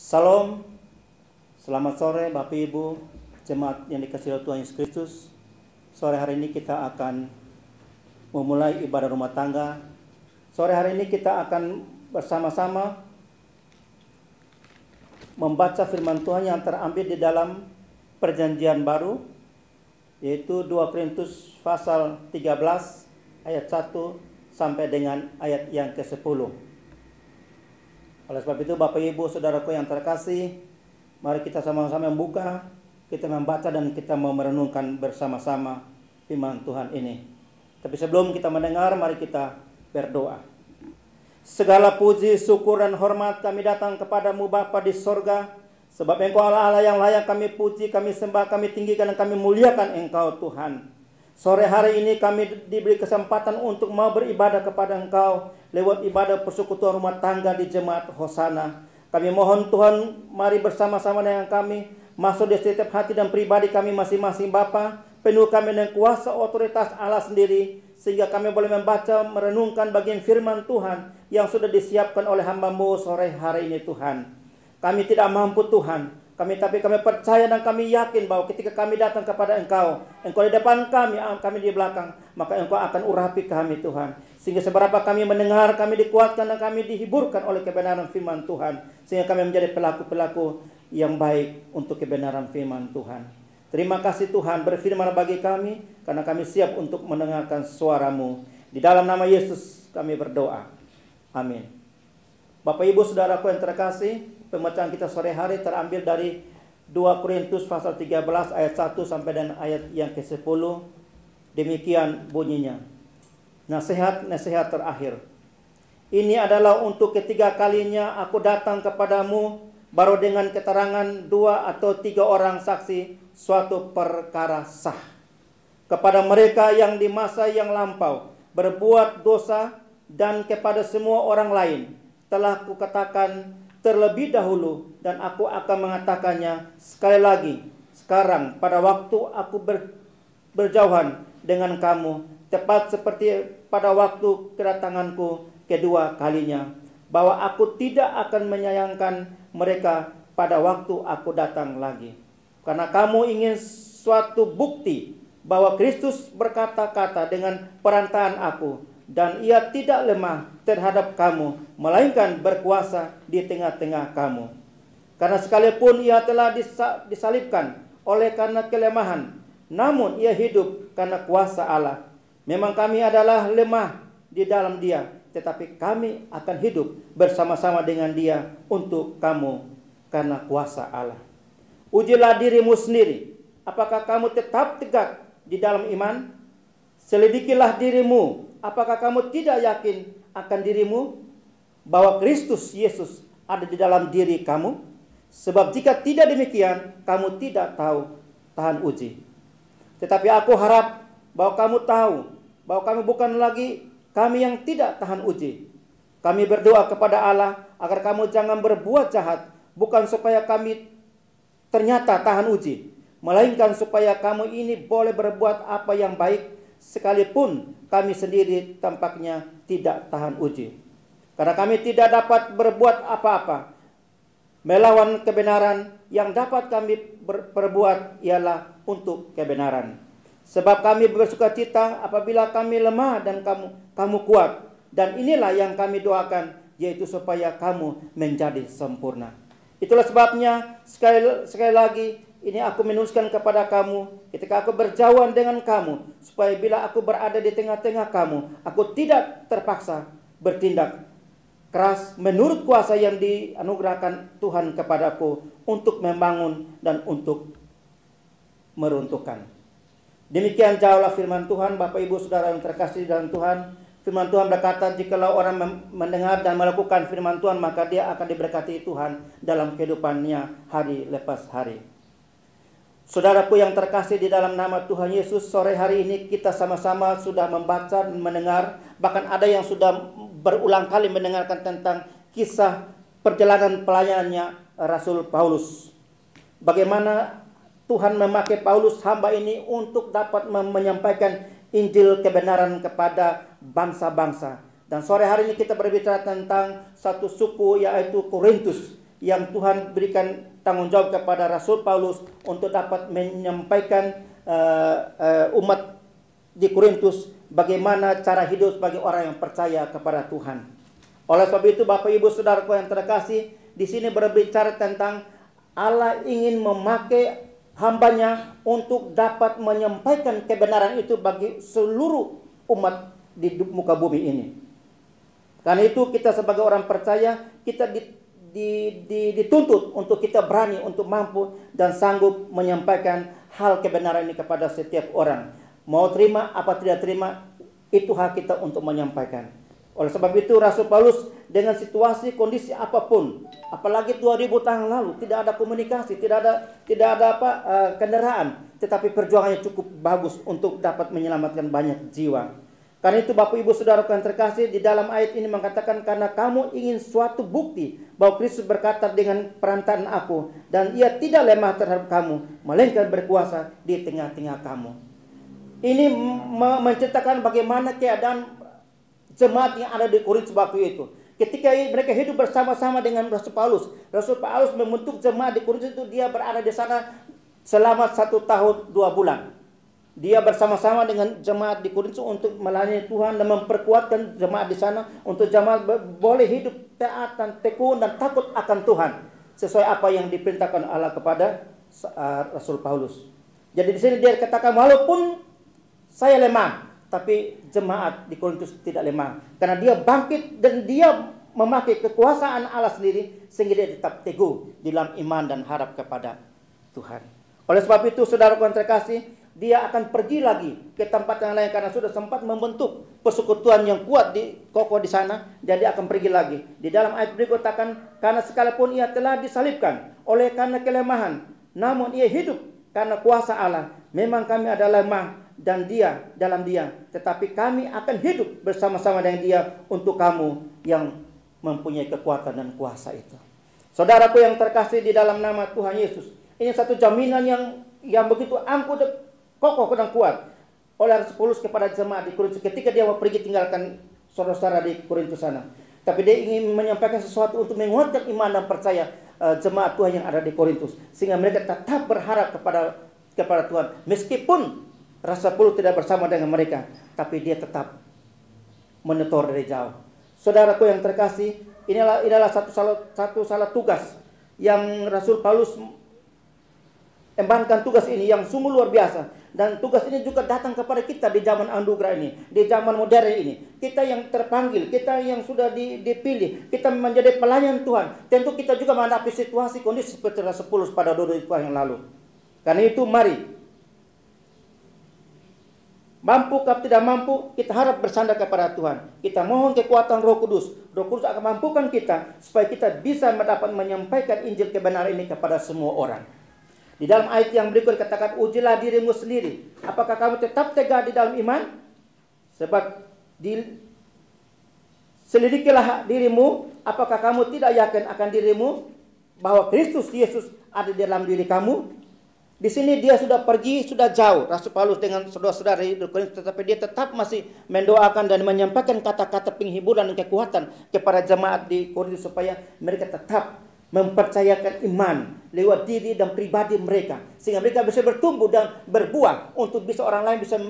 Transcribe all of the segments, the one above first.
Salam, selamat sore Bapak Ibu, jemaat yang dikasihi oleh Tuhan Yesus Kristus. Sore hari ini kita akan memulai ibadah rumah tangga. Sore hari ini kita akan bersama-sama membaca firman Tuhan yang terambil di dalam Perjanjian Baru, yaitu 2 Korintus pasal 13 ayat 1 sampai dengan ayat yang ke-10. Oleh sebab itu Bapak Ibu Saudaraku yang terkasih, mari kita sama-sama membuka, kita membaca dan kita mau merenungkan bersama-sama firman Tuhan ini. Tapi sebelum kita mendengar, mari kita berdoa. Segala puji, syukur dan hormat kami datang kepadamu Bapa di sorga, sebab Engkau Allah yang layak kami puji, kami sembah, kami tinggikan dan kami muliakan Engkau Tuhan. Sore hari ini kami diberi kesempatan untuk mau beribadah kepada Engkau lewat ibadah persekutuan rumah tangga di Jemaat Hosana. Kami mohon Tuhan, mari bersama-sama dengan kami masuk di setiap hati dan pribadi kami masing-masing Bapa. Penuh kami dengan kuasa otoritas Allah sendiri, sehingga kami boleh membaca, merenungkan bagian firman Tuhan yang sudah disiapkan oleh hamba-Mu sore hari ini Tuhan. Kami tidak mampu Tuhan, tapi kami percaya dan kami yakin bahwa ketika kami datang kepada Engkau di depan kami di belakang, maka Engkau akan urapi kami Tuhan. Sehingga seberapa kami mendengar, kami dikuatkan dan kami dihiburkan oleh kebenaran firman Tuhan. Sehingga kami menjadi pelaku-pelaku yang baik untuk kebenaran firman Tuhan. Terima kasih Tuhan, berfirman bagi kami, karena kami siap untuk mendengarkan suara-Mu. Di dalam nama Yesus kami berdoa. Amin. Bapak Ibu Saudaraku yang terkasih, pembacaan kita sore hari terambil dari 2 Korintus pasal 13 ayat 1 sampai dengan ayat yang ke-10. Demikian bunyinya. Nasihat terakhir. Ini adalah untuk ketiga kalinya aku datang kepadamu, baru dengan keterangan 2 atau 3 orang saksi suatu perkara sah. Kepada mereka yang di masa yang lampau berbuat dosa dan kepada semua orang lain telah kukatakan terlebih dahulu, dan aku akan mengatakannya sekali lagi sekarang pada waktu aku berjauhan dengan kamu, tepat seperti pada waktu kedatanganku kedua kalinya, bahwa aku tidak akan menyayangkan mereka pada waktu aku datang lagi. Karena kamu ingin suatu bukti bahwa Kristus berkata-kata dengan perantaraan aku, dan ia tidak lemah terhadap kamu, melainkan berkuasa di tengah-tengah kamu. Karena sekalipun ia telah disalibkan oleh karena kelemahan, namun ia hidup karena kuasa Allah. Memang kami adalah lemah di dalam dia, tetapi kami akan hidup bersama-sama dengan dia untuk kamu karena kuasa Allah. Ujilah dirimu sendiri, apakah kamu tetap tegak di dalam iman? Selidikilah dirimu, apakah kamu tidak yakin akan dirimu bahwa Kristus Yesus ada di dalam diri kamu? Sebab jika tidak demikian, kamu tidak tahu tahan uji. Tetapi aku harap bahwa kamu tahu bahwa kami bukan lagi kami yang tidak tahan uji. Kami berdoa kepada Allah agar kamu jangan berbuat jahat, bukan supaya kami ternyata tahan uji, melainkan supaya kamu ini boleh berbuat apa yang baik, sekalipun kami sendiri tampaknya tidak tahan uji. Karena kami tidak dapat berbuat apa-apa melawan kebenaran, yang dapat kami perbuat ialah untuk kebenaran. Sebab kami bersukacita apabila kami lemah dan kamu kuat. Dan inilah yang kami doakan, yaitu supaya kamu menjadi sempurna. Itulah sebabnya sekali lagi ini aku menuliskan kepada kamu ketika aku berjauhan dengan kamu, supaya bila aku berada di tengah-tengah kamu, aku tidak terpaksa bertindak keras menurut kuasa yang dianugerahkan Tuhan kepadaku untuk membangun dan untuk meruntuhkan. Demikian jauhlah firman Tuhan. Bapak Ibu Saudara yang terkasih dalam Tuhan, firman Tuhan berkata, jikalau orang mendengar dan melakukan firman Tuhan, maka dia akan diberkati Tuhan dalam kehidupannya hari lepas hari. Saudaraku yang terkasih di dalam nama Tuhan Yesus, sore hari ini kita sama-sama sudah membaca dan mendengar, bahkan ada yang sudah berulang kali mendengarkan tentang kisah perjalanan pelayanannya Rasul Paulus. Bagaimana Tuhan memakai Paulus hamba ini untuk dapat menyampaikan Injil kebenaran kepada bangsa-bangsa. Dan sore hari ini kita berbicara tentang satu suku, yaitu Korintus, yang Tuhan berikan tanggung jawab kepada Rasul Paulus untuk dapat menyampaikan umat di Korintus bagaimana cara hidup bagi orang yang percaya kepada Tuhan. Oleh sebab itu, Bapak Ibu Saudaraku yang terkasih, di sini berbicara tentang Allah ingin memakai hambanya untuk dapat menyampaikan kebenaran itu bagi seluruh umat di muka bumi ini. Karena itu kita sebagai orang percaya, kita dituntut untuk kita berani, untuk mampu dan sanggup menyampaikan hal kebenaran ini kepada setiap orang. Mau terima apa tidak terima, itu hak kita untuk menyampaikan. Oleh sebab itu Rasul Paulus dengan situasi kondisi apapun, apalagi 2000 tahun lalu tidak ada komunikasi, tidak ada kendaraan, tetapi perjuangannya cukup bagus untuk dapat menyelamatkan banyak jiwa. Karena itu Bapak Ibu Saudara yang terkasih, di dalam ayat ini mengatakan, karena kamu ingin suatu bukti bahwa Kristus berkata dengan perantaraan aku, dan ia tidak lemah terhadap kamu, melainkan berkuasa di tengah-tengah kamu. Ini menceritakan bagaimana keadaan jemaat yang ada di Korintus waktu itu. Ketika mereka hidup bersama-sama dengan Rasul Paulus membentuk jemaat di Korintus itu, dia berada di sana selama 1 tahun 2 bulan. Dia bersama-sama dengan jemaat di Korintus untuk melayani Tuhan dan memperkuatkan jemaat di sana untuk jemaat boleh hidup taat dan tekun dan takut akan Tuhan sesuai apa yang diperintahkan Allah kepada Rasul Paulus. Jadi di sini dia katakan, walaupun saya lemah, tapi jemaat di Korintus tidak lemah. Karena dia bangkit dan dia memakai kekuasaan Allah sendiri sehingga dia tetap teguh di dalam iman dan harap kepada Tuhan. Oleh sebab itu saudara yang terkasih, dia akan pergi lagi ke tempat yang lain karena sudah sempat membentuk persekutuan yang kuat kokoh di sana. Jadi akan pergi lagi. Di dalam ayat berikut katakan, karena sekalipun ia telah disalibkan oleh karena kelemahan, namun ia hidup karena kuasa Allah. Memang kami adalah lemah dan dia dalam dia, tetapi kami akan hidup bersama-sama dengan dia untuk kamu yang mempunyai kekuatan dan kuasa itu. Saudaraku yang terkasih di dalam nama Tuhan Yesus, ini satu jaminan yang begitu angkuh dan kokoh dan kuat oleh Rasul Paulus kepada jemaat di Korintus ketika dia mau pergi tinggalkan saudara-saudara di Korintus sana. Tapi dia ingin menyampaikan sesuatu untuk menguatkan iman dan percaya jemaat Tuhan yang ada di Korintus, sehingga mereka tetap berharap kepada Tuhan meskipun Rasul Paulus tidak bersama dengan mereka, tapi dia tetap menetor dari jauh. Saudaraku yang terkasih, inilah satu salah tugas yang Rasul Paulus embankan, tugas ini yang sungguh luar biasa. Dan tugas ini juga datang kepada kita di zaman anugerah ini, di zaman modern ini. Kita yang terpanggil, kita yang sudah dipilih, kita menjadi pelayan Tuhan. Tentu kita juga menghadapi situasi kondisi seperti Rasul Paulus pada 2000 tahun yang lalu. Karena itu mari, mampu atau tidak mampu, kita harap bersandar kepada Tuhan. Kita mohon kekuatan Roh Kudus. Roh Kudus akan mampukan kita supaya kita bisa dapat menyampaikan Injil kebenaran ini kepada semua orang. Di dalam ayat yang berikut katakan, ujilah dirimu sendiri. Apakah kamu tetap tegar di dalam iman? Sebab selidikilah dirimu, apakah kamu tidak yakin akan dirimu bahwa Kristus Yesus ada di dalam diri kamu? Di sini dia sudah pergi, sudah jauh Rasul Paulus dengan saudara-saudara di Korintus, tetapi dia tetap masih mendoakan dan menyampaikan kata-kata penghiburan dan kekuatan kepada jemaat di Korintus supaya mereka tetap mempercayakan iman lewat diri dan pribadi mereka, sehingga mereka bisa bertumbuh dan berbuah untuk bisa orang lain bisa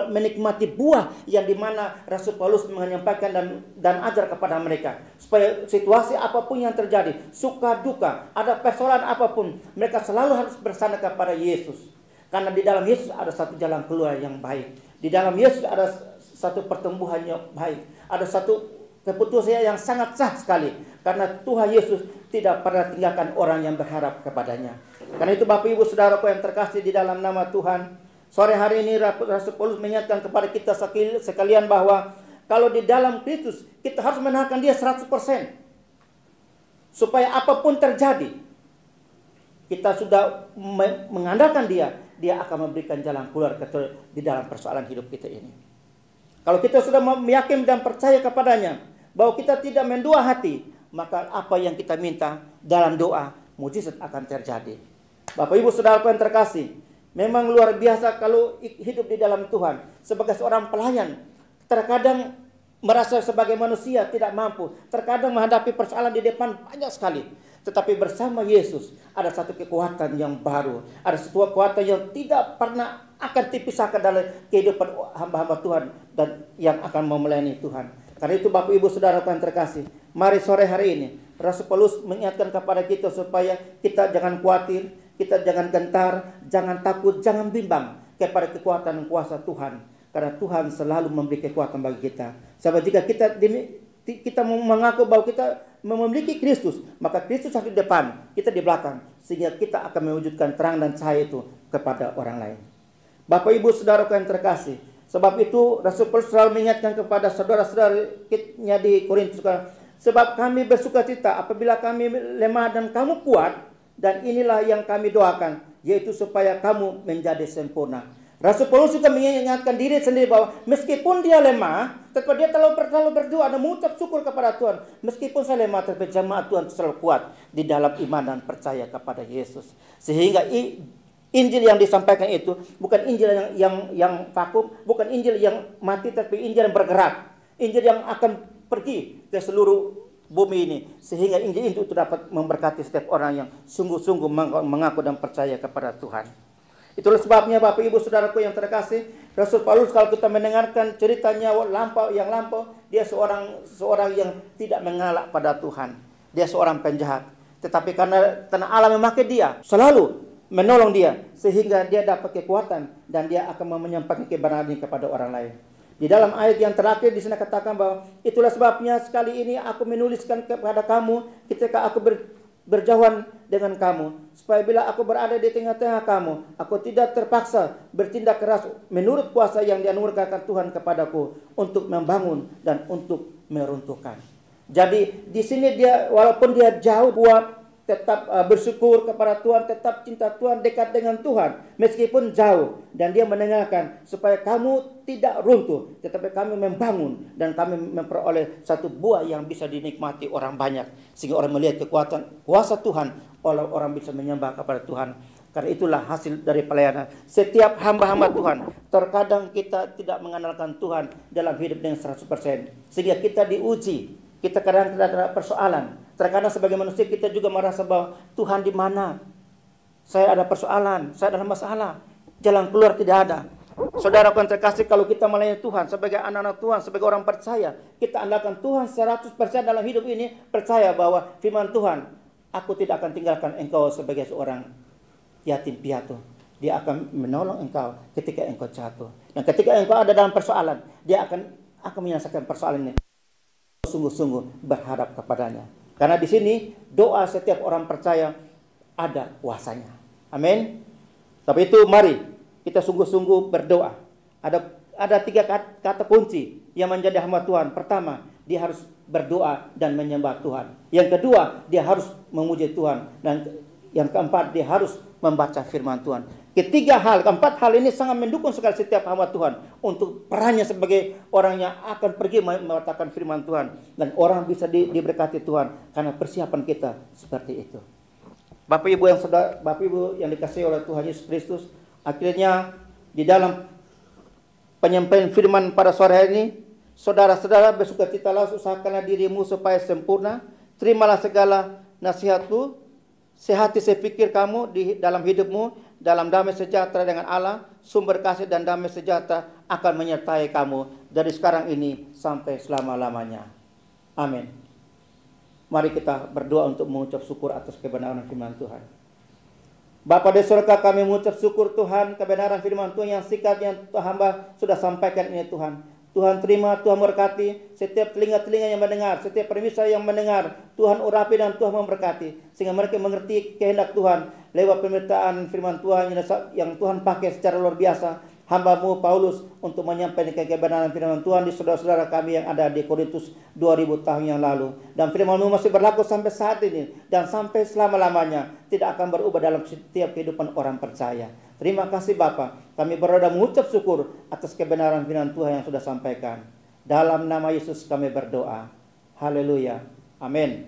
menikmati buah yang dimana Rasul Paulus menyampaikan dan ajar kepada mereka, supaya situasi apapun yang terjadi, suka duka, ada persoalan apapun, mereka selalu harus bersandar kepada Yesus, karena di dalam Yesus ada satu jalan keluar yang baik, di dalam Yesus ada satu pertumbuhan yang baik, ada satu keputusan yang sangat sah sekali, karena Tuhan Yesus tidak pernah tinggalkan orang yang berharap kepadanya. Karena itu Bapak Ibu Saudaraku yang terkasih di dalam nama Tuhan, sore hari ini Rasul Paulus mengingatkan kepada kita sekalian bahwa kalau di dalam Kristus kita harus menahan dia 100%. Supaya apapun terjadi, kita sudah mengandalkan dia akan memberikan jalan keluar di dalam persoalan hidup kita ini. Kalau kita sudah meyakin dan percaya kepadanya bahwa kita tidak mendua hati, maka apa yang kita minta dalam doa, mujizat akan terjadi. Bapak Ibu Saudara yang terkasih, memang luar biasa kalau hidup di dalam Tuhan. Sebagai seorang pelayan, terkadang merasa sebagai manusia tidak mampu. Terkadang menghadapi persoalan di depan banyak sekali. Tetapi bersama Yesus ada satu kekuatan yang baru. Ada satu kekuatan yang tidak pernah akan dipisahkan dalam kehidupan hamba-hamba Tuhan dan yang akan melayani Tuhan. Karena itu Bapak Ibu Saudara yang terkasih, mari sore hari ini Rasul Paulus mengingatkan kepada kita supaya kita jangan khawatir, kita jangan gentar, jangan takut, jangan bimbang kepada kekuatan dan kuasa Tuhan. Karena Tuhan selalu memberi kekuatan bagi kita. Sebab jika kita mengaku bahwa kita memiliki Kristus, maka Kristus ada di depan, kita di belakang, sehingga kita akan mewujudkan terang dan cahaya itu kepada orang lain. Bapak Ibu Saudara yang terkasih, sebab itu Rasul Paulus selalu mengingatkan kepada saudara-saudaranya di Korintus, sebab kami bersukacita apabila kami lemah dan kamu kuat, dan inilah yang kami doakan, yaitu supaya kamu menjadi sempurna. Rasul Paulus juga mengingatkan diri sendiri bahwa meskipun dia lemah, tetapi dia selalu berdoa dan mengucap syukur kepada Tuhan. Meskipun saya lemah, tetapi jemaat Tuhan selalu kuat di dalam iman dan percaya kepada Yesus. Sehingga Injil yang disampaikan itu bukan Injil yang vakum, bukan Injil yang mati, tapi Injil yang bergerak. Injil yang akan pergi ke seluruh bumi ini. Sehingga Injil itu dapat memberkati setiap orang yang sungguh-sungguh mengaku dan percaya kepada Tuhan. Itulah sebabnya Bapak Ibu Saudaraku yang terkasih, Rasul Paulus kalau kita mendengarkan ceritanya yang lampau, dia seorang yang tidak mengalak pada Tuhan. Dia seorang penjahat. Tetapi karena Allah memakai dia, selalu menolong dia, sehingga dia dapat kekuatan dan dia akan menyampaikan kebenaran ini kepada orang lain. Di dalam ayat yang terakhir di sana katakan bahwa itulah sebabnya sekali ini aku menuliskan kepada kamu ketika aku berjauhan dengan kamu, supaya bila aku berada di tengah-tengah kamu, aku tidak terpaksa bertindak keras menurut kuasa yang dianugerahkan Tuhan kepadaku untuk membangun dan untuk meruntuhkan. Jadi di sini dia walaupun dia jauh buat tetap bersyukur kepada Tuhan, tetap cinta Tuhan, dekat dengan Tuhan meskipun jauh, dan dia mendengarkan supaya kamu tidak runtuh, tetapi kami membangun dan kami memperoleh satu buah yang bisa dinikmati orang banyak, sehingga orang melihat kekuatan kuasa Tuhan, orang bisa menyembah kepada Tuhan. Karena itulah hasil dari pelayanan setiap hamba-hamba Tuhan. Terkadang kita tidak mengandalkan Tuhan dalam hidup dengan 100%, sehingga kita diuji. Kita kadang ada persoalan. Terkadang sebagai manusia kita juga merasa bahwa Tuhan di mana? Saya ada persoalan, saya ada masalah. Jalan keluar tidak ada. Saudara yang terkasih, kalau kita melayani Tuhan sebagai anak-anak Tuhan, sebagai orang percaya, kita andalkan Tuhan 100% dalam hidup ini, percaya bahwa firman Tuhan, aku tidak akan tinggalkan engkau sebagai seorang yatim piatu. Dia akan menolong engkau ketika engkau jatuh. Dan ketika engkau ada dalam persoalan, dia akan menyelesaikan persoalan ini. Sungguh-sungguh berharap kepadanya. Karena di sini doa setiap orang percaya ada kuasanya. Amin. Tapi itu mari kita sungguh-sungguh berdoa. Ada 3 kata kunci yang menjadi hamba Tuhan. Pertama, dia harus berdoa dan menyembah Tuhan. Yang kedua, dia harus memuji Tuhan. Dan yang keempat, dia harus membaca firman Tuhan. Keempat hal ini sangat mendukung sekali setiap hamba Tuhan untuk perannya sebagai orang yang akan pergi mengatakan firman Tuhan, dan orang bisa diberkati Tuhan karena persiapan kita seperti itu. Bapak Ibu yang dikasihi oleh Tuhan Yesus Kristus, akhirnya di dalam penyampaian firman pada sore hari ini, saudara-saudara bersukacitalah, usahakanlah dirimu supaya sempurna, terimalah segala nasihatku, sehati sepikir kamu di dalam hidupmu, dalam damai sejahtera dengan Allah, sumber kasih dan damai sejahtera akan menyertai kamu dari sekarang ini sampai selama-lamanya. Amin. Mari kita berdoa untuk mengucap syukur atas kebenaran firman Tuhan. Bapa di surga, kami mengucap syukur Tuhan kebenaran firman Tuhan yang singkat yang hamba sudah sampaikan ini Tuhan. Tuhan terima, Tuhan berkati setiap telinga-telinga yang mendengar, setiap pemirsa yang mendengar. Tuhan urapi dan Tuhan memberkati, sehingga mereka mengerti kehendak Tuhan lewat pemberitaan firman Tuhan yang Tuhan pakai secara luar biasa. Hamba-Mu Paulus untuk menyampaikan kebenaran firman Tuhan di saudara-saudara kami yang ada di Korintus 2000 tahun yang lalu. Dan firman-Mu masih berlaku sampai saat ini dan sampai selama-lamanya, tidak akan berubah dalam setiap kehidupan orang percaya. Terima kasih Bapa, kami berdoa mengucap syukur atas kebenaran firman Tuhan yang sudah sampaikan. Dalam nama Yesus kami berdoa. Haleluya. Amin.